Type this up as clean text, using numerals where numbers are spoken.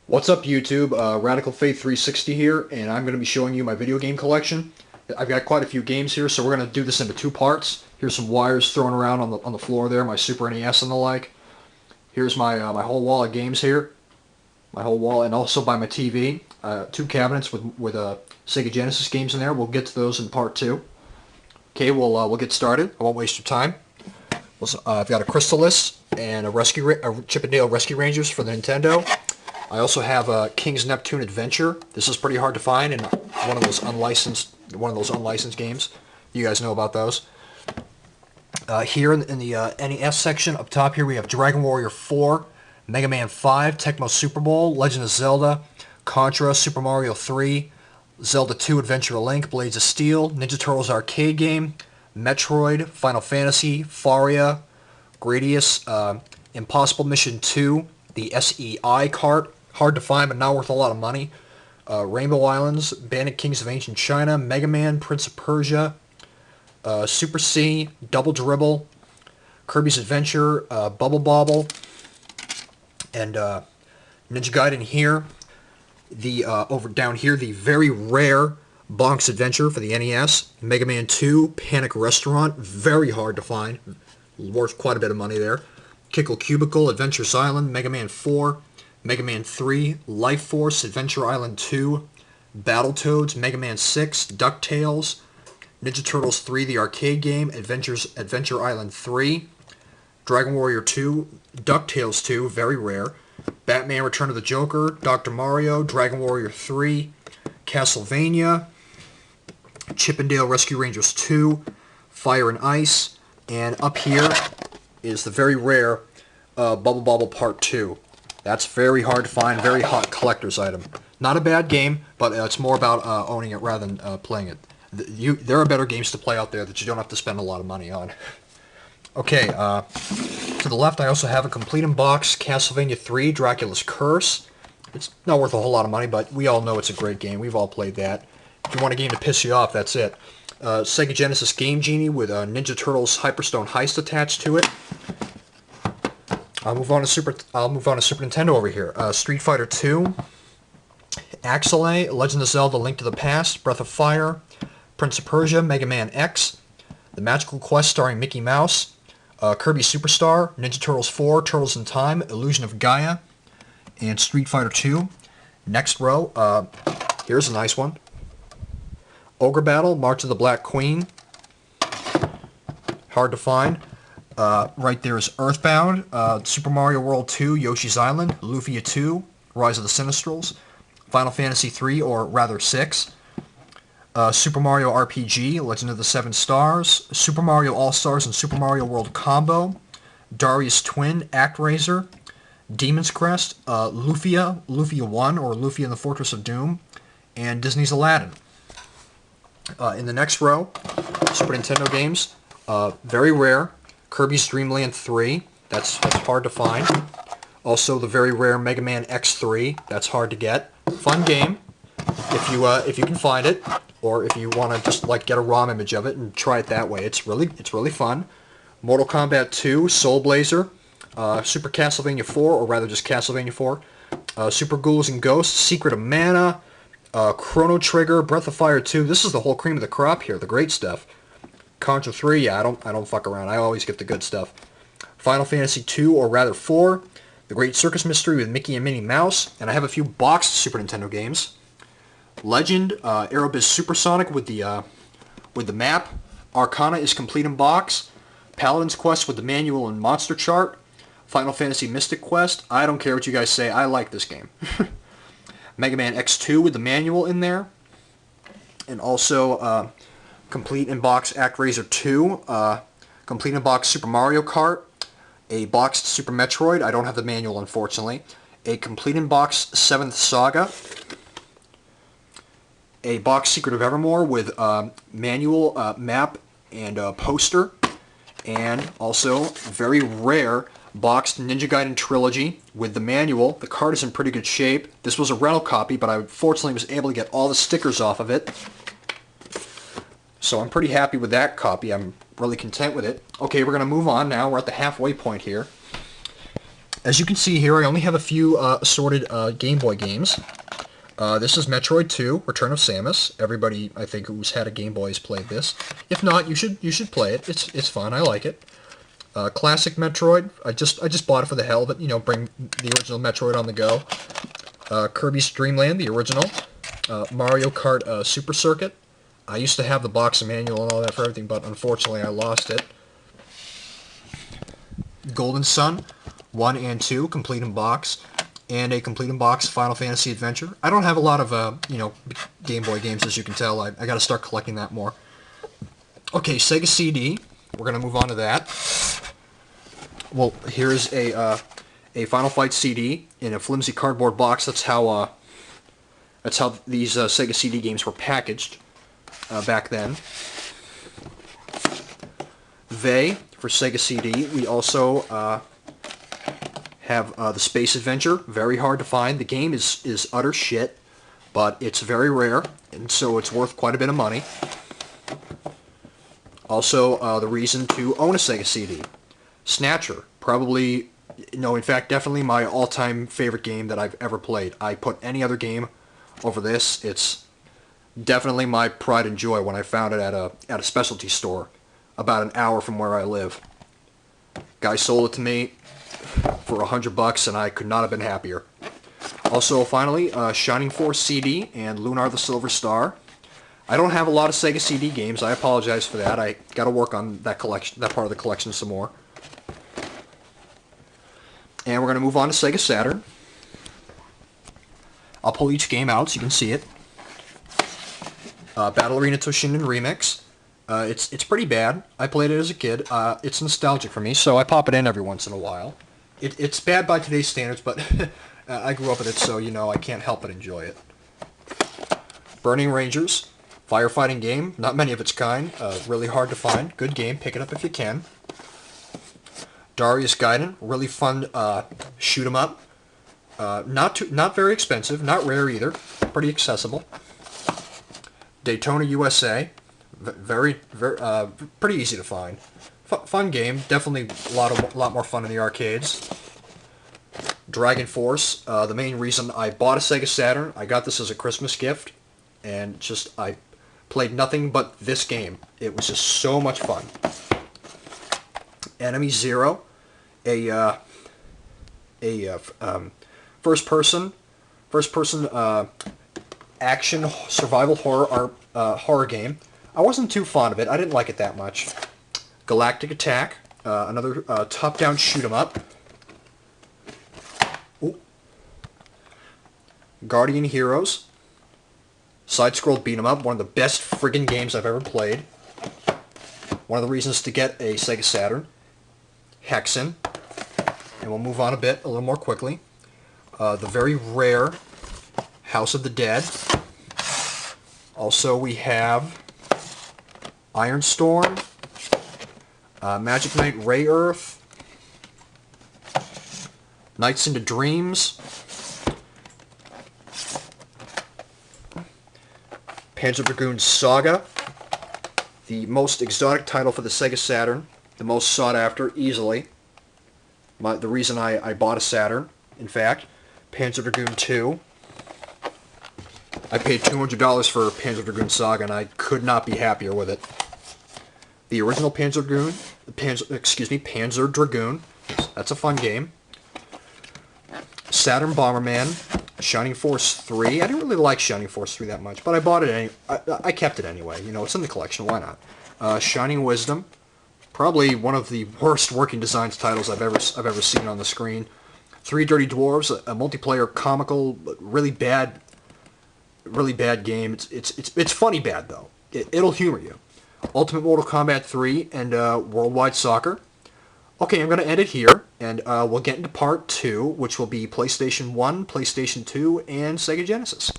What's up YouTube? Radical Faith 360 here, and I'm going to be showing you my video game collection. I've got quite a few games here, so we're going to do this into two parts. Here's some wires thrown around on the floor there, my Super NES and the like. Here's my whole wall of games here, my whole wall, and also by my TV. Two cabinets with Sega Genesis games in there. We'll get to those in part two. Okay, we'll get started. I won't waste your time. I've got a Crystalis and a Chip 'n Dale Rescue Rangers for the Nintendo. I also have a King's Neptune Adventure. This is pretty hard to find in one of those unlicensed games. You guys know about those. Here in the NES section up top here we have Dragon Warrior 4, Mega Man 5, Tecmo Super Bowl, Legend of Zelda, Contra, Super Mario 3, Zelda 2 Adventure of Link, Blades of Steel, Ninja Turtles arcade game, Metroid, Final Fantasy, Faria, Gradius, Impossible Mission 2, the SEI cart, hard to find but not worth a lot of money, Rainbow Islands, Bandit Kings of Ancient China, Mega Man, Prince of Persia, Super C, Double Dribble, Kirby's Adventure, Bubble Bobble, and Ninja Gaiden here. Over down here, the very rare Bonk's Adventure for the NES, Mega Man 2, Panic Restaurant, very hard to find, worth quite a bit of money there. Kickle Cubicle, Adventures Island, Mega Man 4, Mega Man 3, Life Force, Adventure Island 2, Battletoads, Mega Man 6, DuckTales, Ninja Turtles 3, the arcade game, Adventure Island 3, Dragon Warrior 2, DuckTales 2, very rare, Batman Return of the Joker, Dr. Mario, Dragon Warrior 3, Castlevania, Chip 'n Dale Rescue Rangers 2, Fire and Ice, and up here is the very rare Bubble Bobble Part 2. That's very hard to find, very hot collector's item. Not a bad game, but it's more about owning it rather than playing it. There are better games to play out there that you don't have to spend a lot of money on. Okay, to the left I also have a complete in box Castlevania 3, Dracula's Curse. It's not worth a whole lot of money, but we all know it's a great game. We've all played that. If you want a game to piss you off, that's it. Sega Genesis Game Genie with Ninja Turtles Hyperstone Heist attached to it. I'll move on to Super Nintendo over here. Street Fighter 2, Axelay, Legend of Zelda: Link to the Past, Breath of Fire, Prince of Persia, Mega Man X, The Magical Quest starring Mickey Mouse, Kirby Superstar, Ninja Turtles 4, Turtles in Time, Illusion of Gaia, and Street Fighter 2. Next row, here's a nice one. Ogre Battle, March of the Black Queen. Hard to find. Right there is Earthbound, Super Mario World 2, Yoshi's Island, Lufia 2, Rise of the Sinistrals, Final Fantasy 3, or rather 6, Super Mario RPG, Legend of the Seven Stars, Super Mario All-Stars and Super Mario World Combo, Darius Twin, ActRaiser, Demon's Crest, Lufia 1, or Lufia in the Fortress of Doom, and Disney's Aladdin. In the next row, Super Nintendo games, very rare, Kirby's Dream Land 3, that's hard to find. Also the very rare Mega Man X3, that's hard to get. Fun game, if you can find it, or if you want to just like get a ROM image of it and try it that way. It's really fun. Mortal Kombat 2, Soul Blazer, Super Castlevania 4, or rather just Castlevania 4, Super Ghouls and Ghosts, Secret of Mana, Chrono Trigger, Breath of Fire 2. This is the whole cream of the crop here, the great stuff. Contra 3, yeah, I don't fuck around. I always get the good stuff. Final Fantasy 2, or rather 4, The Great Circus Mystery with Mickey and Minnie Mouse, and I have a few boxed Super Nintendo games. Legend, Aerobiz Supersonic with the map. Arcana is complete in box. Paladin's Quest with the manual and monster chart. Final Fantasy Mystic Quest. I don't care what you guys say. I like this game. Mega Man X2 with the manual in there. And also complete in box ActRaiser 2. Complete in box Super Mario Kart. A boxed Super Metroid. I don't have the manual, unfortunately. A complete in box 7th Saga. A box Secret of Evermore with manual, map, and poster. And also, very rare, boxed Ninja Gaiden Trilogy with the manual. The card is in pretty good shape. This was a rental copy, but I fortunately was able to get all the stickers off of it. So I'm pretty happy with that copy. I'm really content with it. Okay, we're going to move on now. We're at the halfway point here. As you can see here, I only have a few assorted Game Boy games. This is Metroid 2: Return of Samus. Everybody, I think, who's had a Game Boy has played this. If not, you should play it. It's fun. I like it. Classic Metroid. I just bought it for the hell of it. You know, bring the original Metroid on the go. Kirby's Dream Land, the original. Mario Kart Super Circuit. I used to have the box and manual and all that for everything, but unfortunately I lost it. Golden Sun 1 and 2, complete in box, and a complete in box Final Fantasy Adventure. I don't have a lot of Game Boy games, as you can tell. I got to start collecting that more. Okay, Sega CD. We're gonna move on to that. Well, here's a Final Fight CD in a flimsy cardboard box. That's how these Sega CD games were packaged back then. Vey for Sega CD. We also have the Space Adventure. Very hard to find. The game is utter shit, but it's very rare, and so it's worth quite a bit of money. Also, the reason to own a Sega CD. Snatcher. Probably, no, in fact, definitely my all-time favorite game that I've ever played. I put any other game over this. It's definitely my pride and joy when I found it at a specialty store about an hour from where I live. Guy sold it to me for $100, and I could not have been happier. Also, finally, Shining Force CD and Lunar the Silver Star. I don't have a lot of Sega CD games. I apologize for that. I got to work on that collection, that part of the collection, some more. And we're going to move on to Sega Saturn. I'll pull each game out so you can see it. Battle Arena Toshinden Remix. It's pretty bad. I played it as a kid. It's nostalgic for me, so I pop it in every once in a while. It's bad by today's standards, but I grew up with it, so I can't help but enjoy it. Burning Rangers. Firefighting game. Not many of its kind. Really hard to find. Good game. Pick it up if you can. Darius Gaiden. Really fun shoot 'em up. Not very expensive. Not rare either. Pretty accessible. Daytona USA. Very pretty easy to find. Fun game. Definitely a lot more fun in the arcades. Dragon Force. The main reason I bought a Sega Saturn, I got this as a Christmas gift, and I played nothing but this game. It was just so much fun. Enemy Zero, a first-person action survival horror game. I wasn't too fond of it. I didn't like it that much. Galactic Attack, another top-down shoot-'em-up. Guardian Heroes, side-scroll beat-'em-up, one of the best friggin' games I've ever played. One of the reasons to get a Sega Saturn. Hexen, and we'll move on a little more quickly. The very rare House of the Dead. Also, we have Iron Storm, Magic Knight Ray Earth, Nights into Dreams, Panzer Dragoon Saga, the most exotic title for the Sega Saturn, the most sought after, easily. The reason I bought a Saturn, in fact. Panzer Dragoon 2. I paid $200 for Panzer Dragoon Saga, and I could not be happier with it. The original Panzer Dragoon, Panzer Dragoon. That's a fun game. Saturn Bomberman, Shining Force 3. I didn't really like Shining Force 3 that much, but I bought it I kept it anyway. It's in the collection. Why not? Shining Wisdom. Probably one of the worst working designs titles I've ever seen on the screen. Three Dirty Dwarves, a multiplayer comical, but really bad game. It's funny bad though. It'll humor you. Ultimate Mortal Kombat 3 and Worldwide Soccer. Okay, I'm going to end it here, and we'll get into part 2, which will be PlayStation 1, PlayStation 2, and Sega Genesis.